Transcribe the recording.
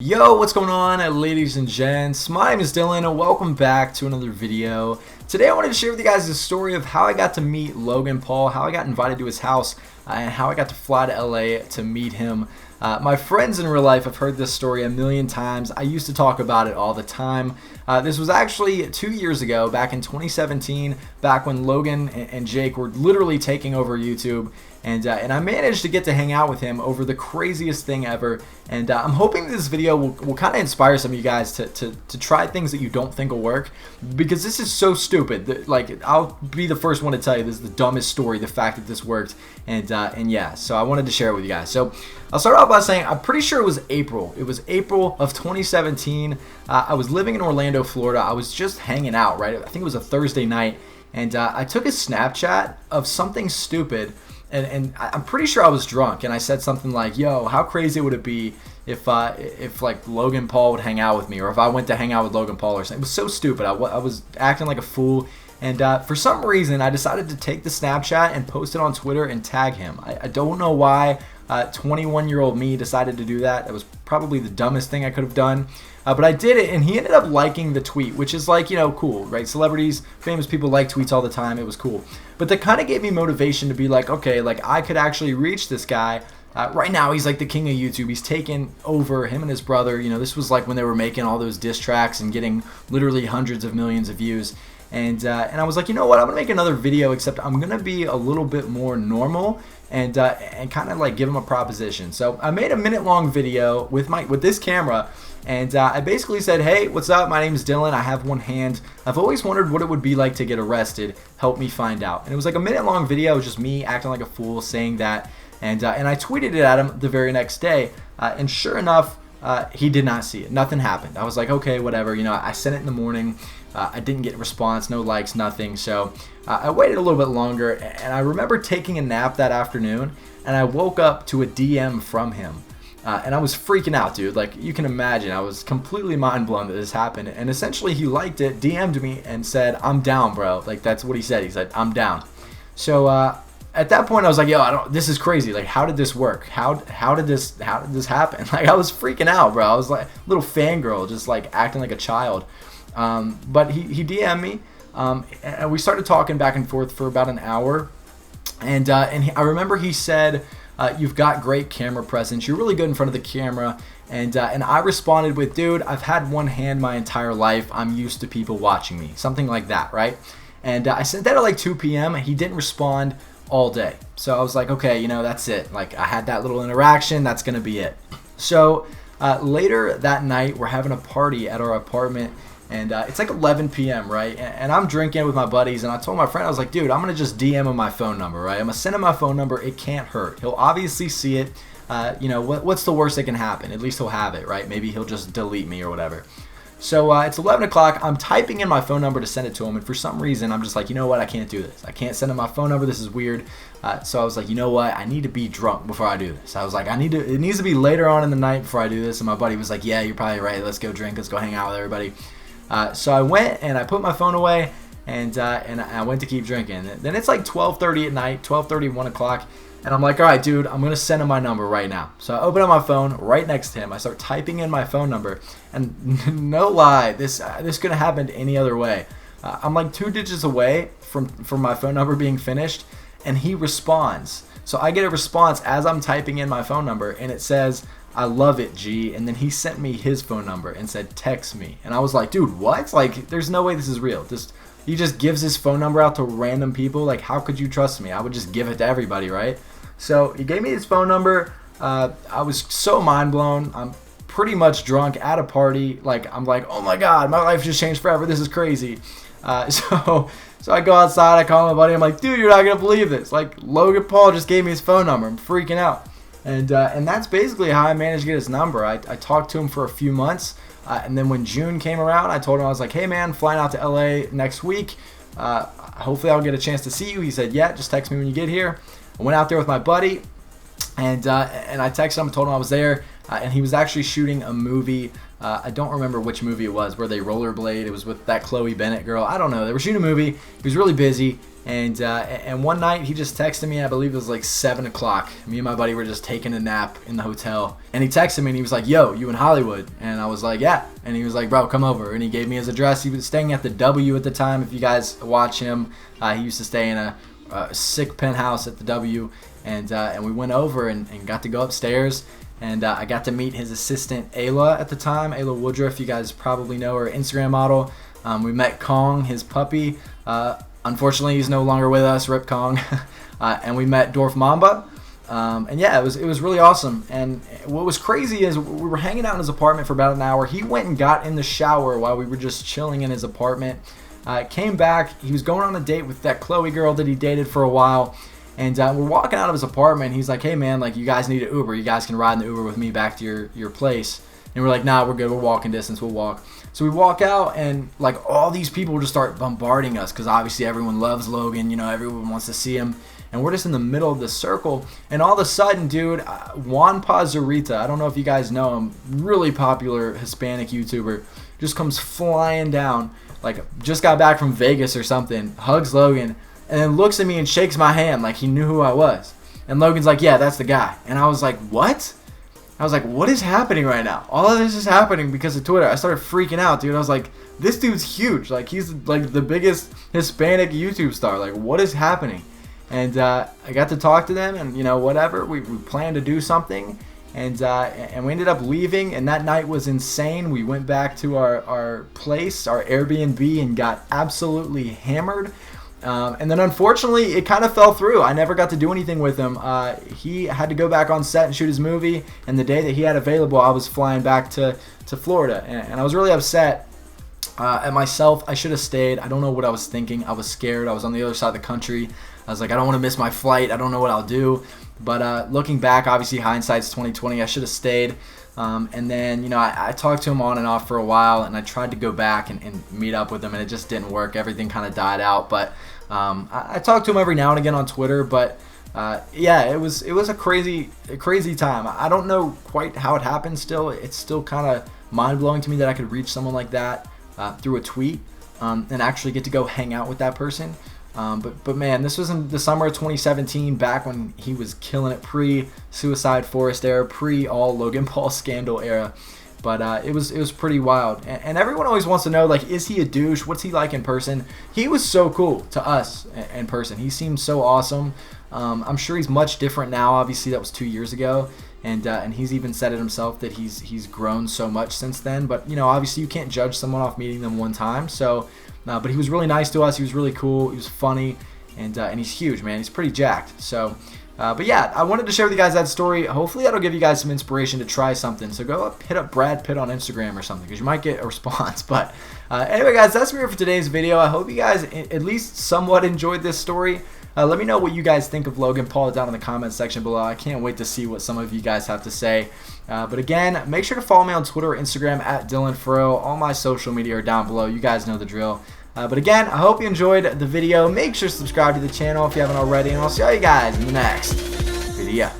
Yo, what's going on, ladies and gents? My name is Dylan and welcome back to another video. Today I wanted to share with you guys the story of how I got to meet Logan Paul, how I got invited to his house, and how I got to fly to LA to meet him. My friends in real life have heard this story a million times. I used to talk about it all the time. This was actually 2 years ago, back in 2017, back when Logan and Jake were literally taking over YouTube. And I managed to get to hang out with him over the craziest thing ever. And I'm hoping this video will kind of inspire some of you guys to try things that you don't think will work. Because this is so stupid. Like, I'll be the first one to tell you this is the dumbest story, the fact that this worked. And yeah, so I wanted to share it with you guys. So I'll start off by saying I'm pretty sure it was April. It was April of 2017. I was living in Orlando, Florida. I was just hanging out, right? I think it was a Thursday night. And I took a Snapchat of something stupid. And I'm pretty sure I was drunk, and I said something like, "Yo, how crazy would it be if like Logan Paul would hang out with me, or if I went to hang out with Logan Paul or something?" It was so stupid. I was acting like a fool, and for some reason, I decided to take the Snapchat and post it on Twitter and tag him. I don't know why 21-year-old me decided to do that. That was probably the dumbest thing I could have done. But I did it, and he ended up liking the tweet, which is like, you know, cool, right? Celebrities, famous people like tweets all the time. It was cool. But that kind of gave me motivation to be like, okay, like I could actually reach this guy. Right now, he's like the king of YouTube. He's taken over, him and his brother. You know, this was like when they were making all those diss tracks and getting literally hundreds of millions of views. And I was like, you know what? I'm going to make another video, except I'm going to be a little bit more normal and kind of like give him a proposition. So I made a minute-long video with this camera. And I basically said, hey, what's up? My name is Dylan. I have one hand. I've always wondered what it would be like to get arrested. Help me find out. And it was like a minute-long video. It was just me acting like a fool saying that. And I tweeted it at him the very next day. And sure enough, he did not see it. Nothing happened. I was like, okay, whatever. You know, I sent it in the morning. I didn't get a response, no likes, nothing. So I waited a little bit longer. And I remember taking a nap that afternoon. And I woke up to a DM from him. And I was freaking out, dude. Like, you can imagine, I was completely mind blown that this happened. And essentially, he liked it, DM'd me, and said, "I'm down, bro." Like, that's what he said. He said, "I'm down." So at that point, I was like, "Yo, this is crazy. Like, how did this work? How did this happen?" Like, I was freaking out, bro. I was like a little fangirl, just like acting like a child. But he DM'd me, and we started talking back and forth for about an hour. And I remember he said, "You've got great camera presence. You're really good in front of the camera." And I responded with, "Dude, I've had one hand my entire life. I'm used to people watching me." Something like that, right? And I sent that at like 2 p.m. He didn't respond all day. So I was like, okay, you know, that's it. Like, I had that little interaction. That's going to be it. So later that night, we're having a party at our apartment. And it's like 11 p.m., right? And I'm drinking with my buddies, and I told my friend, I was like, dude, I'm going to just DM him my phone number, right? I'm going to send him my phone number. It can't hurt. He'll obviously see it. You know, what's the worst that can happen? At least he'll have it, right? Maybe he'll just delete me or whatever. So it's 11 o'clock. I'm typing in my phone number to send it to him, and for some reason, I'm just like, you know what? I can't do this. I can't send him my phone number. This is weird. So I was like, you know what? I need to be drunk before I do this. I was like, it needs to be later on in the night before I do this. And my buddy was like, yeah, you're probably right. Let's go drink. Let's go hang out with everybody. So I went and I put my phone away, and I went to keep drinking. Then it's like 12:30 at night, 12:30, 1 o'clock, and I'm like, all right, dude, I'm gonna send him my number right now. So I open up my phone right next to him. I start typing in my phone number, and no lie, this couldn't have happened any other way. I'm like 2 digits away from my phone number being finished, and he responds. So I get a response as I'm typing in my phone number, and it says, "I love it, G." And then he sent me his phone number and said, "Text me." And I was like, dude, what? Like, there's no way this is real. He just gives his phone number out to random people. Like, how could you trust me? I would just give it to everybody, right? So he gave me his phone number. I was so mind blown. I'm pretty much drunk at a party. Like, I'm like, oh my God, my life just changed forever. This is crazy. So I go outside. I call my buddy. I'm like, dude, you're not gonna believe this. Like, Logan Paul just gave me his phone number. I'm freaking out. And that's basically how I managed to get his number. I talked to him for a few months, and then when June came around, I told him, I was like, hey man, flying out to LA next week. Hopefully I'll get a chance to see you. He said, yeah, just text me when you get here. I went out there with my buddy, and I texted him and told him I was there, and he was actually shooting a movie. I don't remember which movie it was, where they rollerblade. It was with that Chloe Bennett girl. I don't know. They were shooting a movie. He was really busy, And one night he just texted me. I believe it was like 7 o'clock. Me and my buddy were just taking a nap in the hotel, and he texted me and he was like, "Yo, you in Hollywood?" And I was like, "Yeah." And he was like, "Bro, come over." And he gave me his address. He was staying at the W at the time. If you guys watch him, he used to stay in a sick penthouse at the W. And we went over and got to go upstairs. And I got to meet his assistant, Ayla, at the time. Ayla Woodruff, you guys probably know her, Instagram model. We met Kong, his puppy. Unfortunately, he's no longer with us, Rip Kong. And we met Dwarf Mamba. And yeah, it was really awesome. And what was crazy is we were hanging out in his apartment for about an hour. He went and got in the shower while we were just chilling in his apartment. Came back. He was going on a date with that Chloe girl that he dated for a while. And we're walking out of his apartment. He's like, "Hey, man, like, you guys need an Uber. You guys can ride in the Uber with me back to your place." And we're like, "Nah, we're good. We're walking distance. We'll walk." So we walk out, and like all these people just start bombarding us because obviously everyone loves Logan. You know, everyone wants to see him. And we're just in the middle of the circle. And all of a sudden, dude, Juan Pazurita, I don't know if you guys know him, really popular Hispanic YouTuber, just comes flying down, like just got back from Vegas or something, hugs Logan, and then looks at me and shakes my hand like he knew who I was. And Logan's like, "Yeah, that's the guy." And I was like, "What?" I was like, "What is happening right now?" All of this is happening because of Twitter. I started freaking out, dude. I was like, "This dude's huge. Like, he's like the biggest Hispanic YouTube star. Like, what is happening?" And I got to talk to them, and you know, whatever. We planned to do something, and we ended up leaving. And that night was insane. We went back to our place, our Airbnb, and got absolutely hammered. And then unfortunately it kind of fell through. I never got to do anything with him. He had to go back on set and shoot his movie, and the day that he had available I was flying back to Florida, and I was really upset at myself. I should have stayed. I don't know what I was thinking. I was scared. I was on the other side of the country. I was like, I don't want to miss my flight. I don't know what I'll do. But looking back, obviously hindsight's 2020. I should have stayed. And then, you know, I talked to him on and off for a while, and I tried to go back and meet up with him, and it just didn't work. Everything kind of died out. But I talked to him every now and again on Twitter. But yeah, it was a crazy time. I don't know quite how it happened. Still, it's still kind of mind blowing to me that I could reach someone like that through a tweet and actually get to go hang out with that person. But man, this was in the summer of 2017, back when he was killing it, pre-Suicide Forest era, pre-all Logan Paul scandal era. But it was pretty wild. And everyone always wants to know, like, is he a douche? What's he like in person? He was so cool to us in person. He seemed so awesome. I'm sure he's much different now. Obviously, that was 2 years ago. And he's even said it himself that he's grown so much since then. But, you know, obviously you can't judge someone off meeting them one time. So, but he was really nice to us. He was really cool. He was funny. And he's huge, man. He's pretty jacked. So, but yeah, I wanted to share with you guys that story. Hopefully that'll give you guys some inspiration to try something. So go hit up Brad Pitt on Instagram or something, because you might get a response. But anyway, guys, that's me for today's video. I hope you guys at least somewhat enjoyed this story. Let me know what you guys think of Logan Paul down in the comments section below. I can't wait to see what some of you guys have to say. But again, make sure to follow me on Twitter or Instagram at Dylan Furrow. All my social media are down below. You guys know the drill. But again, I hope you enjoyed the video. Make sure to subscribe to the channel if you haven't already, and I'll see all you guys in the next video.